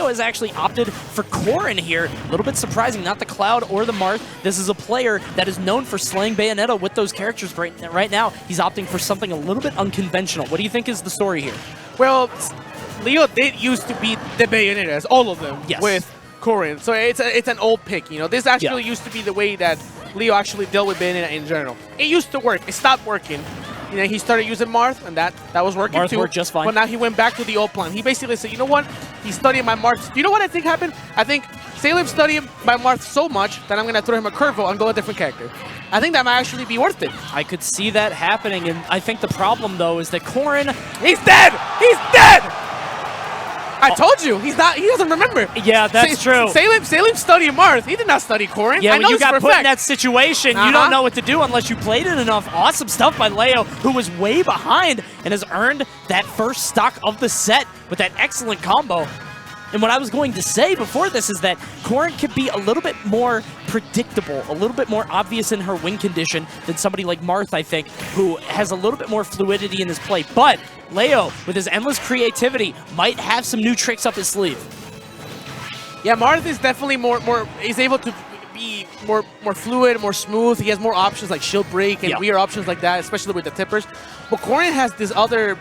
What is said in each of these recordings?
Leo has actually opted for Corrin here. A little bit surprising, not the Cloud or the Marth. This is a player that is known for slaying Bayonetta with those characters. Right now, he's opting for something a little bit unconventional. What do you think is the story here? Well, Leo did used to beat the Bayonettas, all of them, yes, with Corrin. So it's an old pick, you know. This actually used to be the way that Leo actually dealt with Bayonetta in general. It used to work. It stopped working. You know, he started using Marth, and that was working Marth too. worked just fine. But now he went back to the old plan. He basically said, you know what? He's studying my Marth. Do you know what I think happened? I think Salem studied my Marth so much that I'm going to throw him a curveball and go a different character. I think that might actually be worth it. I could see that happening, and I think the problem, though, is that Corrin... He's dead! He's dead! I told you, he doesn't remember. Yeah, that's true. Salem studied Marth. He did not study Corrin. Yeah, I know when you got put in fact. that situation, you don't know what to do unless you played it enough. Awesome stuff by Leo, who was way behind and has earned that first stock of the set with that excellent combo. And what I was going to say before this is that Corrin could be a little bit more predictable, a little bit more obvious in her win condition than somebody like Marth, I think, who has a little bit more fluidity in his play. But Leo, with his endless creativity, might have some new tricks up his sleeve. Yeah, Marth is definitely he's able to be more fluid, more smooth. He has more options like shield break and weird options like that, especially with the tippers. But Corrin has this other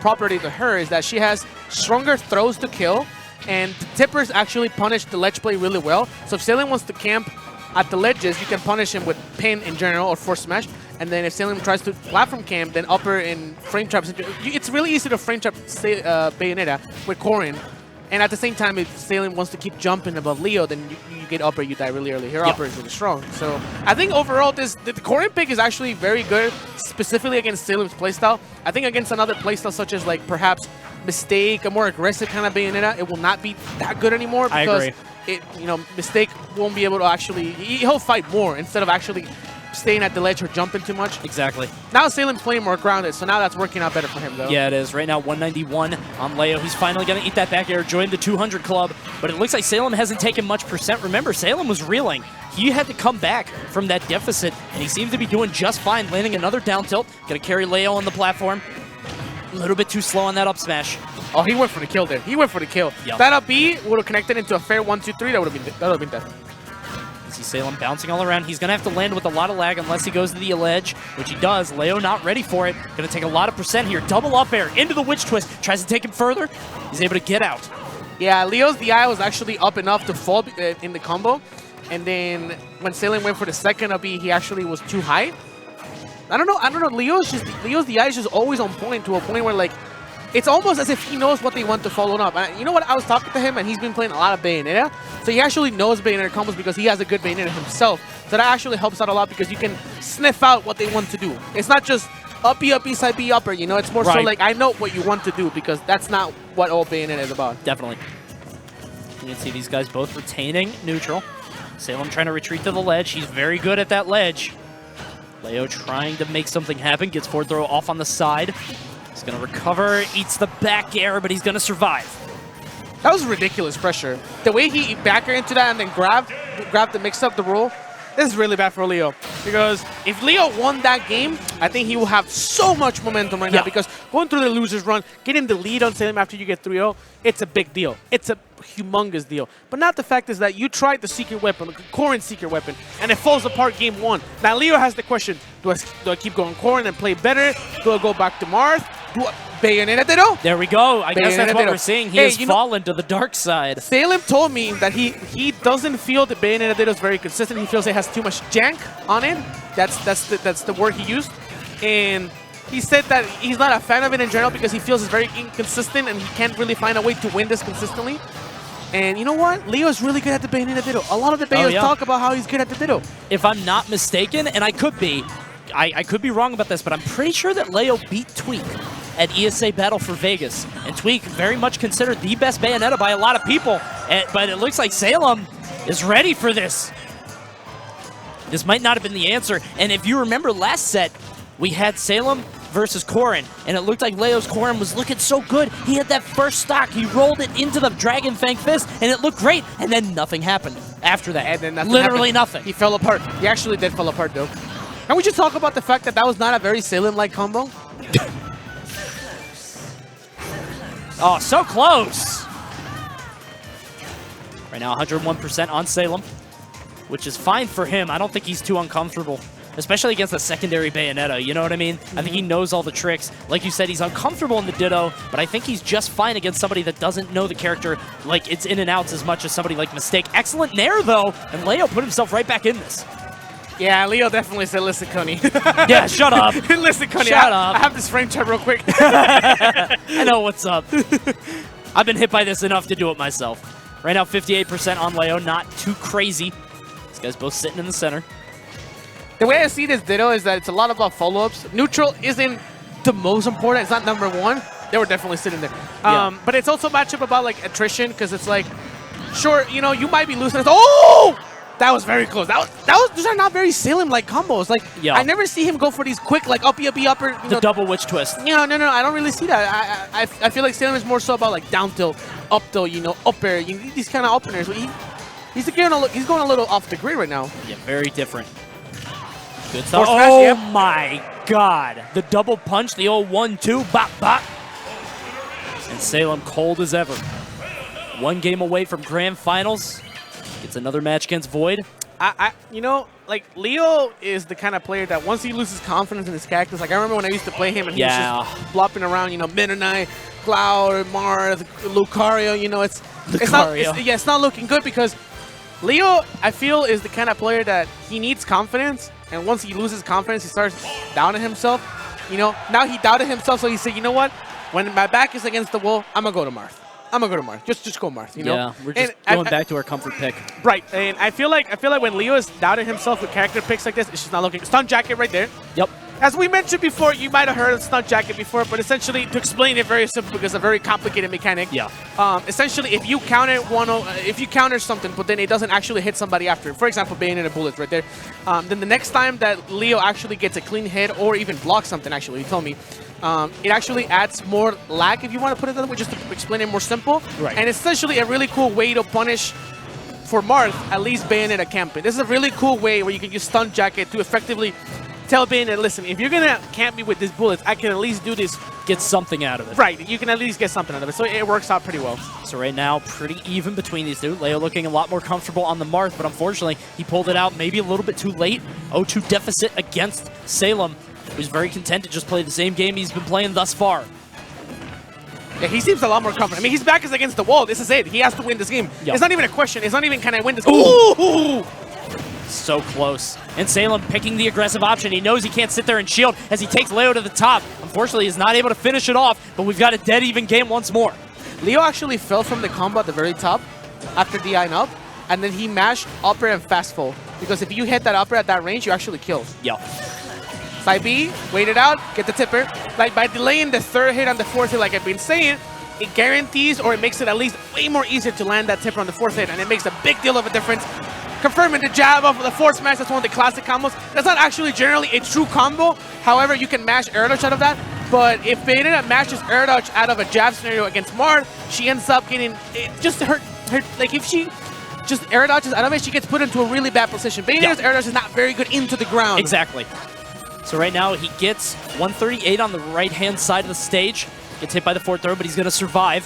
property to her, is that she has stronger throws to kill, and the tippers actually punish the ledge play really well. So if Salem wants to camp at the ledges, you can punish him with pin in general or force smash. And then if Salem tries to platform camp, then upper and frame traps. It's really easy to frame trap Bayonetta with Corrin. And at the same time, if Salem wants to keep jumping above Leo, then you get upper, you die really early. Her upper is really strong. So I think overall, the Corrin pick is actually very good, specifically against Salem's playstyle. I think against another playstyle such as like perhaps Mistake, a more aggressive kind of Bayonetta, it will not be that good anymore because Mistake won't be able to actually, he'll fight more instead of actually staying at the ledge or jumping too much. Exactly. Now Salem's playing more grounded, so now that's working out better for him, though. Yeah, it is. Right now, 191 on Leo. He's finally going to eat that back air, join the 200 club, but it looks like Salem hasn't taken much percent. Remember, Salem was reeling. He had to come back from that deficit, and he seems to be doing just fine, landing another down tilt. Going to carry Leo on the platform. A little bit too slow on that up smash. Oh, he went for the kill there. He went for the kill. Yep. That up B would have connected into a fair 1-2-3. That would have been death. See Salem bouncing all around. He's going to have to land with a lot of lag unless he goes to the ledge, which he does. Leo not ready for it. Going to take a lot of percent here. Double up air into the witch twist. Tries to take him further. He's able to get out. Yeah, Leo's DI was actually up enough to fall in the combo. And then when Salem went for the second up B, he actually was too high. I don't know. Leo's DI is just always on point, to a point where like it's almost as if he knows what they want to follow up. And you know what? I was talking to him, and he's been playing a lot of Bayonetta, so he actually knows Bayonetta combos because he has a good Bayonetta himself. So that actually helps out a lot because you can sniff out what they want to do. It's not just up B, side B, upper. You know, it's more so like I know what you want to do because that's not what all Bayonetta is about. Definitely. You can see these guys both retaining neutral. Salem trying to retreat to the ledge. He's very good at that ledge. Leo trying to make something happen. Gets forward throw off on the side. He's going to recover, eats the back air, but he's going to survive. That was ridiculous pressure. The way he back air into that and then grabbed the mix-up, the roll, this is really bad for Leo. Because if Leo won that game, I think he will have so much momentum right now. Because going through the loser's run, getting the lead on Salem after you get 3-0, it's a big deal. It's a humongous deal. But not the fact is that you tried the secret weapon, the Corrin secret weapon, and it falls apart game 1. Now Leo has the question, do I keep going Corrin and play better? Do I go back to Marth? Do I Bayonetta? There we go. I guess that's what we're seeing. He has fallen to the dark side. Salem told me that he doesn't feel that Bayonetta is very consistent. He feels it has too much jank on it. That's the word he used. And he said that he's not a fan of it in general because he feels it's very inconsistent and he can't really find a way to win this consistently. And you know what? Leo's really good at the Bayonetta Ditto. A lot of the Bayos talk about how he's good at the Ditto. If I'm not mistaken, and I could be, I could be wrong about this, but I'm pretty sure that Leo beat Tweak at ESA Battle for Vegas. And Tweak very much considered the best Bayonetta by a lot of people. But it looks like Salem is ready for this. This might not have been the answer. And if you remember last set, we had Salem versus Corrin, and it looked like Leo's Corrin was looking so good. He had that first stock. He rolled it into the Dragon Fang Fist, and it looked great. And then nothing happened after that. And then literally nothing. He fell apart. He actually did fall apart, though. Can we just talk about the fact that that was not a very Salem-like combo? Oh, so close. Right now, 101% on Salem, which is fine for him. I don't think he's too uncomfortable, especially against a secondary Bayonetta, you know what I mean? I think he knows all the tricks. Like you said, he's uncomfortable in the Ditto, but I think he's just fine against somebody that doesn't know the character, like it's in and outs as much as somebody like Mistake. Excellent Nair, though, and Leo put himself right back in this. Yeah, Leo definitely said, listen, Coney. Yeah, shut up. Listen, Coney, Shut up. I have this frame chat real quick. I know what's up. I've been hit by this enough to do it myself. Right now, 58% on Leo, not too crazy. These guys both sitting in the center. The way I see this Ditto is that it's a lot about follow-ups. Neutral isn't the most important. It's not number one. They were definitely sitting there. Yeah. But it's also a matchup about like attrition because it's like, sure, you know, you might be losing. Oh! That was very close. Those are not very Salem-like combos. Like, yeah. I never see him go for these quick, like, uppy, upper. The double witch twist. No, I don't really see that. I feel like Salem is more so about, like, down tilt, up tilt, you know, up air, these kind of openers. He's going a little off the grid right now. Yeah, very different. Good stuff. Smash, Oh, yeah. my God. The double punch, the old 1-2, bop, bop. And Salem cold as ever. One game away from grand finals. Gets another match against Void. You know, like, Leo is the kind of player that once he loses confidence in his characters, like, I remember when I used to play him and he was just flopping around, you know, Meta Knight, Cloud, Marth, Lucario, you know, it's not looking good because Leo, I feel, is the kind of player that he needs confidence, and once he loses confidence, he starts doubting himself. You know, now he doubted himself, so he said, you know what, when my back is against the wall, I'm going to go to Marth. Just go Marth, you know? Yeah, we're just going back to our comfort pick. Right, and I feel like when Leo has doubted himself with character picks like this, it's just not looking. Stun Jacket right there. Yep. As we mentioned before, you might have heard of Stun Jacket before, but essentially, to explain it very simple, because it's a very complicated mechanic. Yeah. Essentially, if you counter something, but then it doesn't actually hit somebody after it, for example, Bayonetta bullets right there, then the next time that Leo actually gets a clean hit or even blocks something, actually, he told me, it actually adds more lag, if you want to put it that way, just to explain it more simple. Right. And essentially a really cool way to punish, for Marth, at least Bayonetta camping. This is a really cool way where you can use Stun Jacket to effectively tell Bayonetta, listen, if you're going to camp me with these bullets, I can at least do this. Get something out of it. Right, you can at least get something out of it. So it works out pretty well. So right now, pretty even between these two. Leo looking a lot more comfortable on the Marth, but unfortunately, he pulled it out maybe a little bit too late. 0-2 deficit against Salem, who's very content to just play the same game he's been playing thus far. Yeah, he seems a lot more confident. I mean, his back is against the wall. This is it. He has to win this game. Yep. It's not even a question. It's not even, can I win this game? Ooh! So close. And Salem picking the aggressive option. He knows he can't sit there and shield as he takes Leo to the top. Unfortunately, he's not able to finish it off, but we've got a dead even game once more. Leo actually fell from the combo at the very top after DIing up, and then he mashed upper and fast fall. Because if you hit that upper at that range, you actually kill. Yeah. Side B, wait it out, get the tipper. Like, by delaying the third hit on the fourth hit, like I've been saying, it guarantees, or it makes it at least way more easier to land that tipper on the fourth hit, and it makes a big deal of a difference. Confirming the jab off of the forward smash, that's one of the classic combos. That's not actually generally a true combo. However, you can mash air dodge out of that. But if Bayonetta mashes air dodge out of a jab scenario against Marth, she ends up getting, just her, like if she just air dodges out of it, she gets put into a really bad position. Bayonetta's air dodge is not very good into the ground. Exactly. So right now, he gets 138 on the right-hand side of the stage. Gets hit by the fourth throw, but he's going to survive.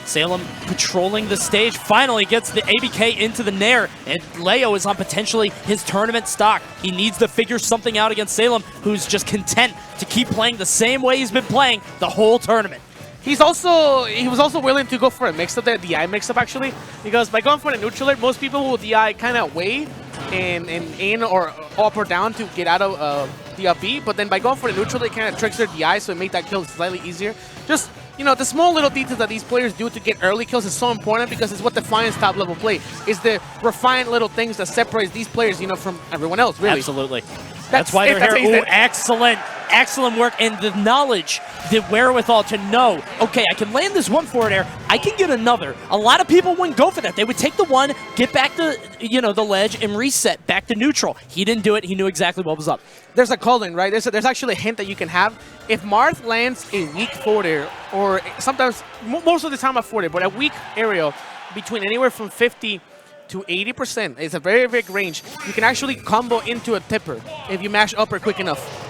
Salem patrolling the stage, finally gets the ABK into the Nair, and Leo is on potentially his tournament stock. He needs to figure something out against Salem, who's just content to keep playing the same way he's been playing the whole tournament. He was also willing to go for a mix-up there, DI mix-up actually, because by going for the neutral, most people will DI kind of way and in or up or down to get out of the up B, but then by going for the neutral, they kind of tricks their DI, so it makes that kill slightly easier. Just, you know, the small little details that these players do to get early kills is so important because it's what defines top level play. Is the refined little things that separates these players, you know, from everyone else, really. Absolutely. That's why they're here. Ooh, excellent. Excellent work, and the knowledge, the wherewithal to know, okay, I can land this one forward air, I can get another. A lot of people wouldn't go for that. They would take the one, get back to, you know, the ledge, and reset back to neutral. He didn't do it. He knew exactly what was up. There's a call-in, right? There's actually a hint that you can have. If Marth lands a weak forward air, or sometimes, most of the time a forward air, but a weak aerial between anywhere from 50 to 80%, it's a very big range. You can actually combo into a tipper if you mash upper quick enough.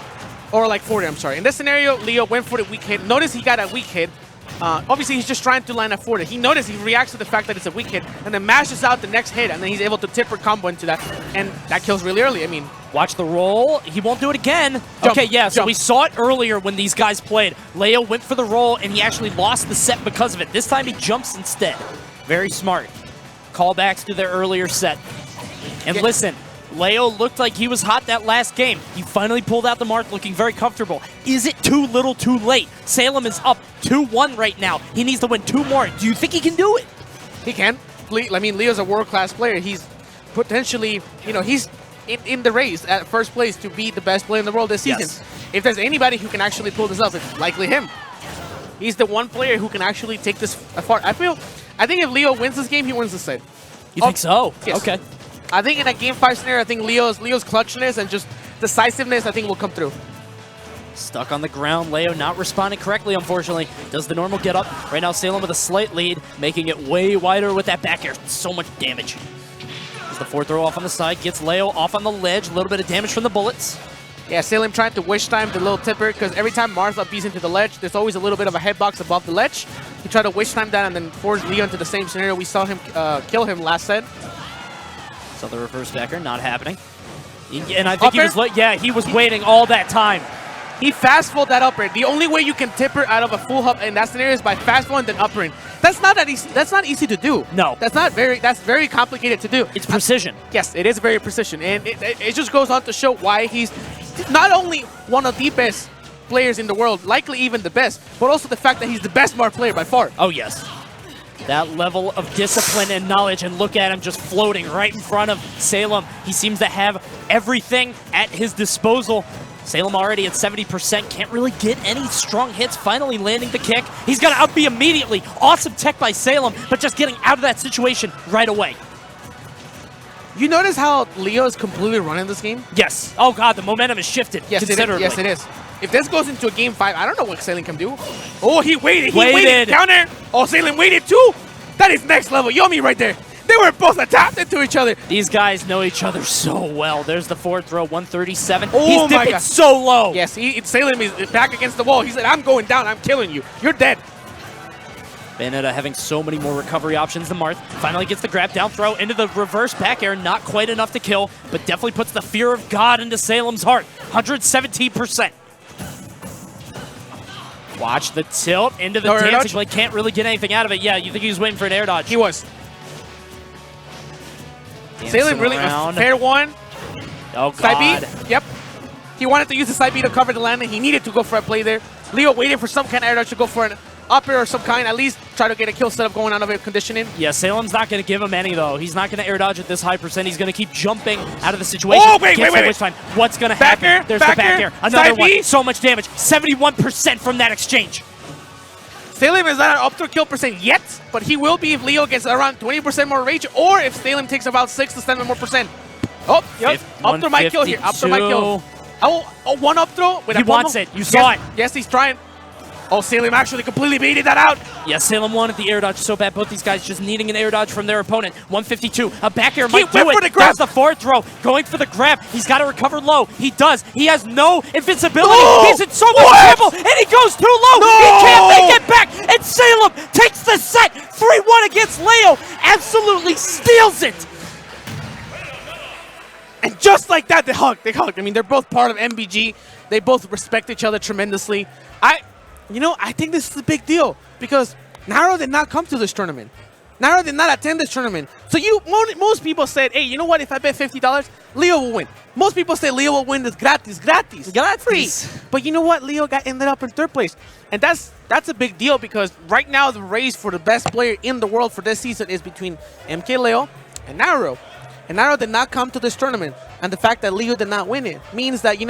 Or like 40, I'm sorry. In this scenario, Leo went for the weak hit. Notice he got a weak hit. Obviously, he's just trying to land a forward. He noticed, he reacts to the fact that it's a weak hit, and then mashes out the next hit, and then he's able to tipper combo into that, and that kills really early. I mean, watch the roll. He won't do it again. Jump, okay, yeah, so jump. we saw it earlier when these guys played. Leo went for the roll, and he actually lost the set because of it. This time he jumps instead. Very smart. Callbacks to their earlier set. And Yeah. listen, Leo looked like he was hot that last game. He finally pulled out the mark looking very comfortable. Is it too little too late? Salem is up 2-1 right now. He needs to win 2 more. Do you think he can do it? he can. I mean, Leo's a world-class player. He's potentially, you know, he's in the race at first place to be the best player in the world this season. Yes. If there's anybody who can actually pull this off, it's likely him. He's the one player who can actually take this far. I think if Leo wins this game, he wins the set. You think so? Yes. Okay. I think in a Game 5 scenario, I think Leo's clutchness and just decisiveness, I think, will come through. Stuck on the ground. Leo not responding correctly, unfortunately. Does the normal get up? Right now, Salem with a slight lead, making it way wider with that back air. So much damage. As the forward throw off on the side, gets Leo off on the ledge. A little bit of damage from the bullets. Yeah, Salem trying to wish time the little tipper, because every time Martha beats into the ledge, there's always a little bit of a headbox above the ledge. He tried to wish time that and then force Leo into the same scenario. We saw him kill him last set. So the reverse backer, not happening. And I think he was waiting all that time. He fast fold that upper. The only way you can tipper out of a full hop in that scenario is by fast fold and then uppering. That's not that easy. That's not easy to do. No. That's very complicated to do. It's precision. Yes, it is very precision, and it just goes on to show why he's not only one of the best players in the world, likely even the best, but also the fact that he's the best Mar player by far. Oh, yes. That level of discipline and knowledge, and look at him just floating right in front of Salem. He seems to have everything at his disposal. Salem already at 70%, can't really get any strong hits, finally landing the kick. He's going to out-B immediately. Awesome tech by Salem, but just getting out of that situation right away. You notice how Leo is completely running this game? Yes. Oh, God, the momentum has shifted considerably. Yes, it is. If this goes into a Game 5, I don't know what Salem can do. Oh, he waited. He waited. Counter. Oh, Salem waited too. That is next level. Yomi right there. They were both attached into each other. These guys know each other so well. There's the forward throw, 137. Oh, he's dipping so low. Yes, Salem is back against the wall. He said, I'm going down. I'm killing you. You're dead. Bayonetta having so many more recovery options than Marth. Finally gets the grab down throw into the reverse back air. Not quite enough to kill, but definitely puts the fear of God into Salem's heart. 117%. Watch the tilt into the dancing blade. Can't really get anything out of it. Yeah, you think he was waiting for an air dodge. He was. Salem really a fair one. Oh, God. Side B. Yep. He wanted to use the side B to cover the landing. He needed to go for a play there. Leo waited for some kind of air dodge to go for an upper or some kind. At least try to get a kill set up going out of it conditioning. Yeah, Salem's not going to give him any, though. He's not going to air dodge at this high percent. He's going to keep jumping out of the situation. Oh, wait. Time. What's going to happen? There's the back air. Another one. So much damage. 71% from that exchange. Salem is not an up to kill percent yet, but he will be if Leo gets around 20% more rage, or if Salem takes about 6 to 7 more percent. Oh, yep. Up throw might kill here. Up throw might kill. Oh, one up throw. With he wants it. You saw it. Yes, he's trying. Oh, Salem actually completely baited that out. Yeah, Salem wanted the air dodge so bad. Both these guys just needing an air dodge from their opponent. 152. A back air might do it. There's the forward throw. Going for the grab. He's got to recover low. He does. He has no invincibility. Oh, No! He's in so much trouble, and he goes too low. No! He can't make it back. And Salem takes the set. 3-1 against Leo. Absolutely steals it. And just like that, they hugged. I mean, they're both part of MVG. They both respect each other tremendously. I think this is a big deal because Naro did not come to this tournament. Naro did not attend this tournament. So most people said, hey, you know what? If I bet $50, Leo will win. Most people say Leo will win this gratis. Free. But you know what? Leo ended up in 3rd place. And that's a big deal because right now the race for the best player in the world for this season is between MKLeo and Naro. And Naro did not come to this tournament. And the fact that Leo did not win it means that,